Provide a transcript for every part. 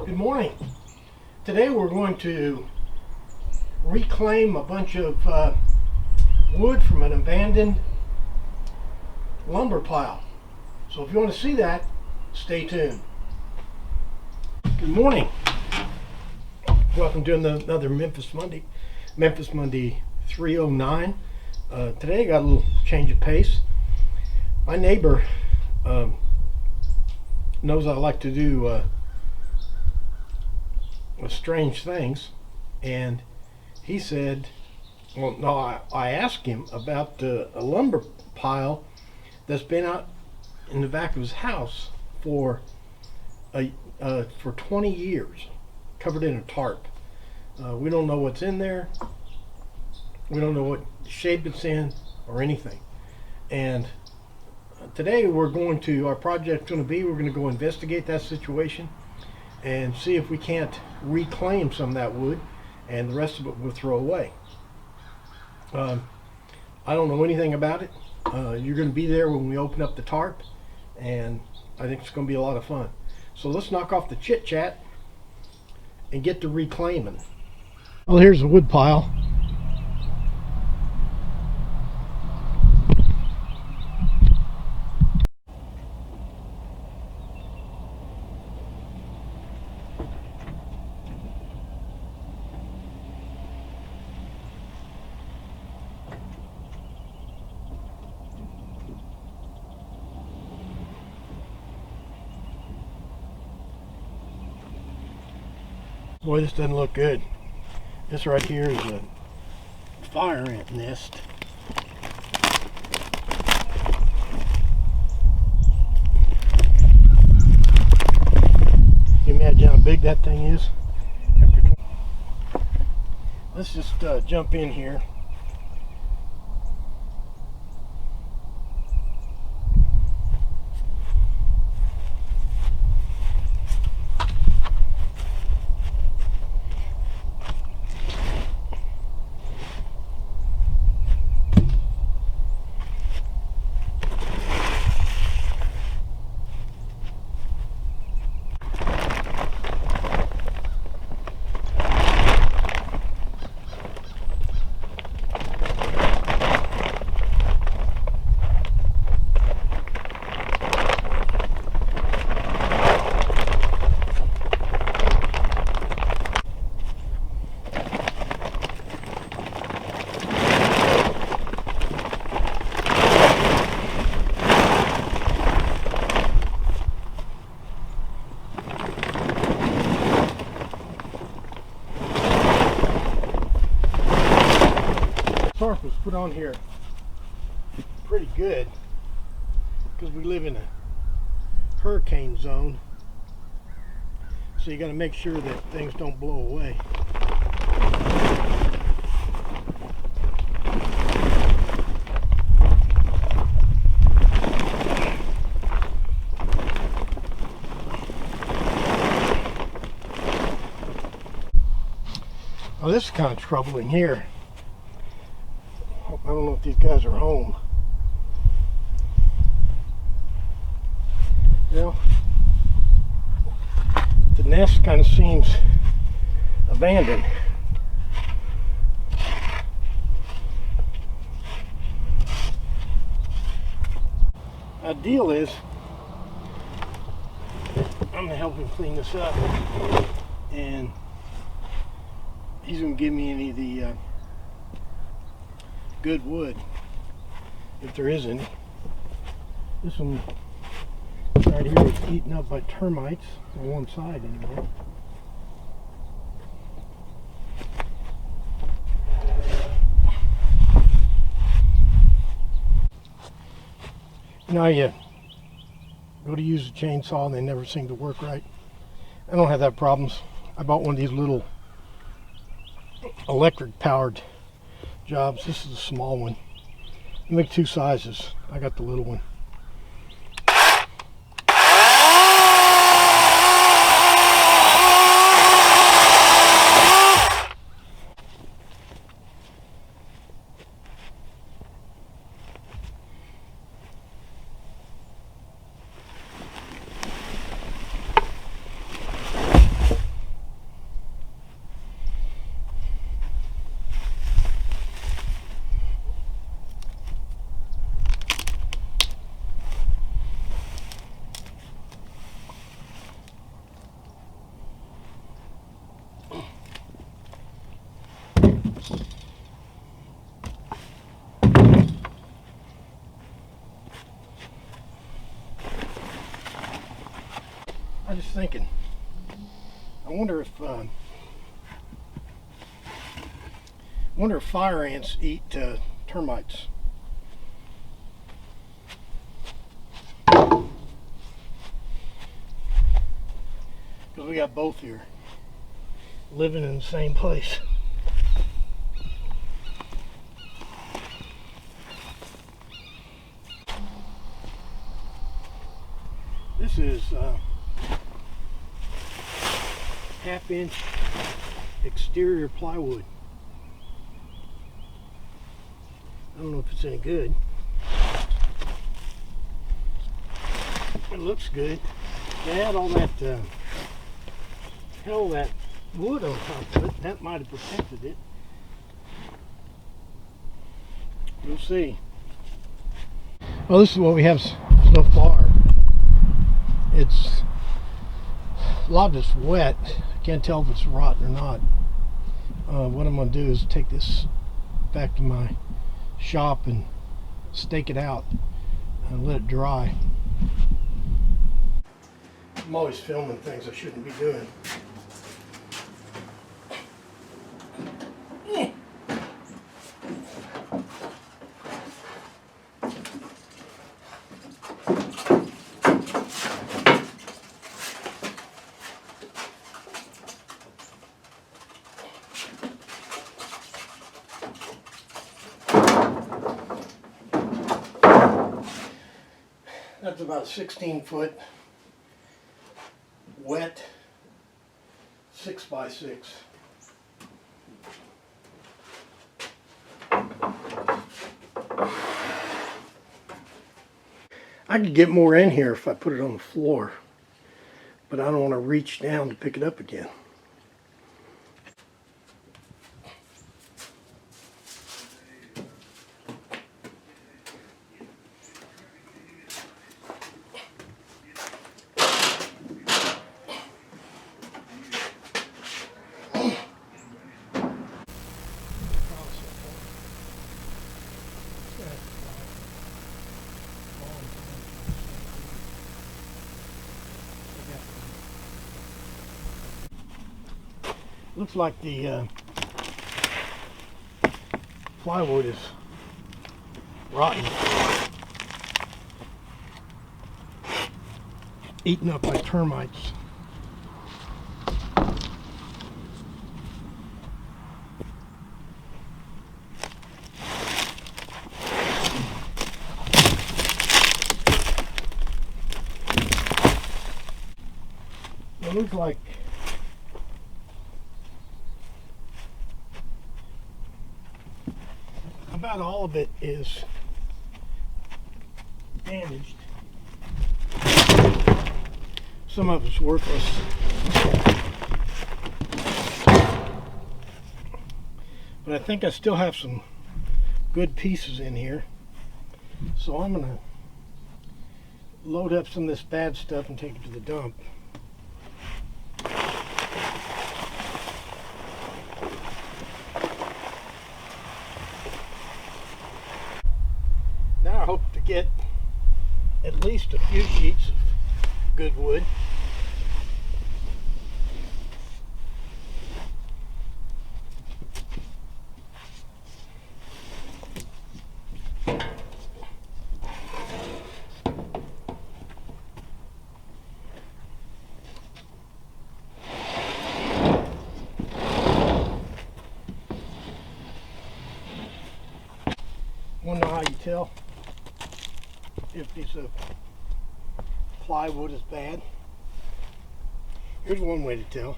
Good morning. Today we're going to reclaim a bunch of wood from an abandoned lumber pile. So if you want to see that, stay tuned. Good morning. Welcome to another Memphis Monday 309. Today I got a little change of pace. My neighbor knows I like to do strange things, and he said, well, no, I asked him about a lumber pile that's been out in the back of his house for 20 years, covered in a tarp. We don't know what's in there. We don't know what shape it's in or anything. And today we're going to go investigate that situation and see if we can't reclaim some of that wood, and the rest of it we'll throw away. I don't know anything about it. You're going to be there when we open up the tarp, and I think it's going to be a lot of fun. So let's knock off the chit chat and get to reclaiming. Well, here's the wood pile. Boy, this doesn't look good. This right here is a fire ant nest. Can you imagine how big that thing is? Let's just jump in here. Tarp was put on here pretty good because we live in a hurricane zone, so you got to make sure that things don't blow away. Well, this is kind of troubling here. I don't know if these guys are home. Well, the nest kind of seems abandoned. The deal is, I'm going to help him clean this up, and he's going to give me any of the good wood, if there is any. This one right here is eaten up by termites on one side anyway. Now you go to use a chainsaw and they never seem to work right. I don't have that problems. I bought one of these little electric powered jobs. This is a small one. I make two sizes. I got the little one. I was just thinking, I wonder if fire ants eat termites. Because we got both here, living in the same place. This is 1/2-inch exterior plywood. I don't know if it's any good. It looks good. They had all that that wood on top of it. That might have protected it. We'll see. Well, this is what we have so far. It's a lot of it's wet. I can't tell if it's rotten or not. What I'm going to do is take this back to my shop and stake it out and let it dry. I'm always filming things I shouldn't be doing. That's about 16-foot wet 6x6. I could get more in here if I put it on the floor, but I don't want to reach down to pick it up again. Looks like the plywood is rotten, eaten up by termites. It looks like about all of it is damaged. Some of it's worthless. But I think I still have some good pieces in here. So I'm going to load up some of this bad stuff and take it to the dump. Now I hope to get at least a few sheets of good wood. Want to know how you tell if a piece of plywood is bad? Here's one way to tell.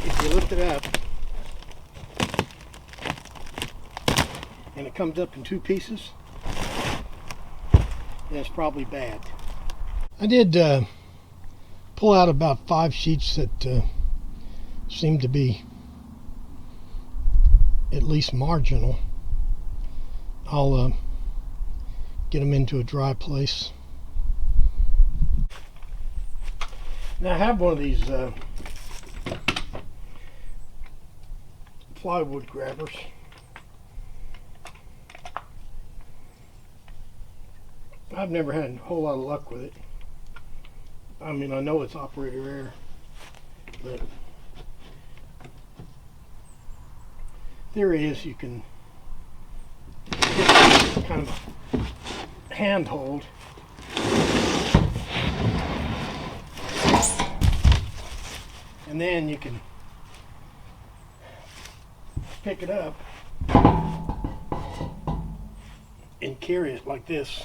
If you lift it up and it comes up in two pieces, then it's probably bad. I did pull out about 5 sheets that seemed to be at least marginal. I'll get them into a dry place. Now I have one of these plywood grabbers. I've never had a whole lot of luck with it. I mean, I know it's operator error, but theory is you can get kind of a handhold and then you can pick it up and carry it like this.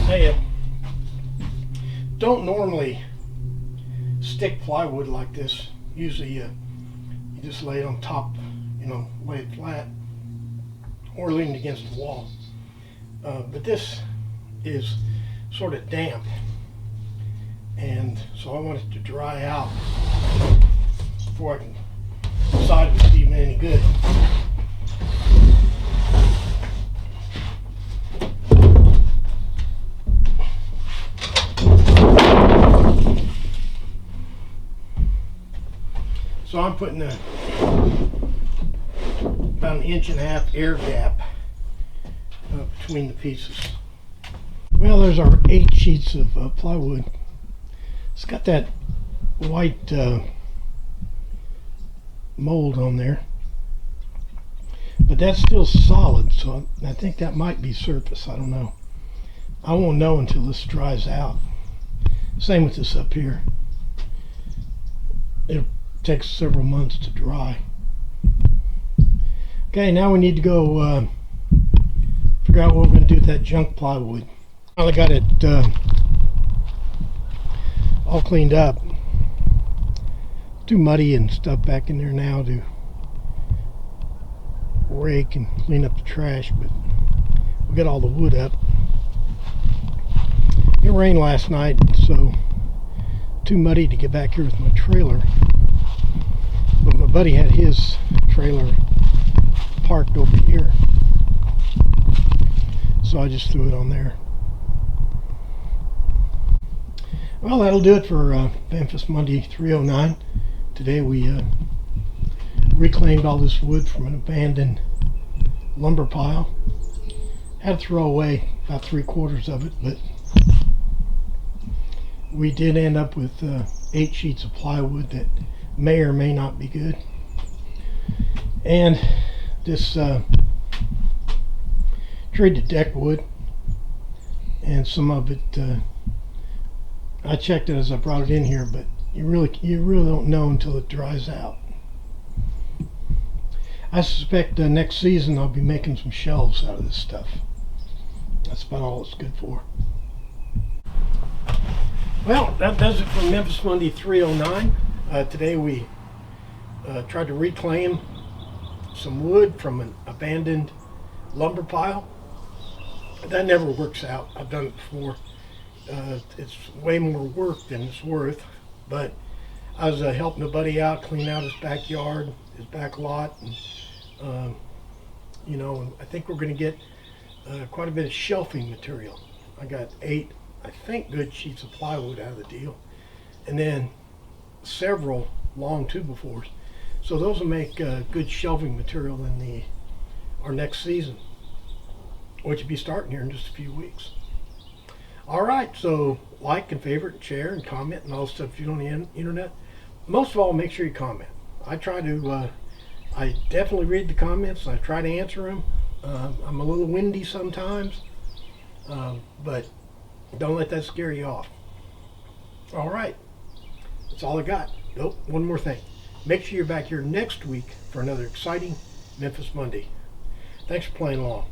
Hey, don't normally stick plywood like this. Usually you just lay it on top, lay it flat or lean against the wall. But this is sort of damp, and so I want it to dry out before I can decide if it's even any good. So I'm putting about 1.5 inch air gap between the pieces. Well, there's our 8 sheets of plywood. It's got that white mold on there, but that's still solid, so I think that might be surface. I don't know. I won't know until this dries out. Same with this up here. It'll take several months to dry. Okay, now we need to go figure out what we're going to do with that junk plywood. Finally got it all cleaned up. Too muddy and stuff back in there now to rake and clean up the trash, but we got all the wood up. It rained last night, so too muddy to get back here with my trailer. But my buddy had his trailer parked over here, so I just threw it on there. Well, that'll do it for Memphis Monday 309. Today we reclaimed all this wood from an abandoned lumber pile. Had to throw away about 3/4 of it, but we did end up with 8 sheets of plywood that may or may not be good. And this treated deck wood, and some of it I checked it as I brought it in here, but you really don't know until it dries out. I suspect next season I'll be making some shelves out of this stuff. That's about all it's good for. Well, that does it for Memphis Monday 309. Today we tried to reclaim some wood from an abandoned lumber pile. That never works out. I've done it before. It's way more work than it's worth, but I was helping a buddy out, clean out his backyard, his back lot, and I think we're going to get quite a bit of shelving material. I got 8, I think, good sheets of plywood out of the deal, and then several long 2x4s. So those will make good shelving material in our next season, which will be starting here in just a few weeks. All right, so like and favorite and share and comment and all the stuff you do on the internet. Most of all, make sure you comment. I try to, I definitely read the comments. I try to answer them. I'm a little windy sometimes, but don't let that scare you off. All right, that's all I got. Nope, one more thing. Make sure you're back here next week for another exciting Memphis Monday. Thanks for playing along.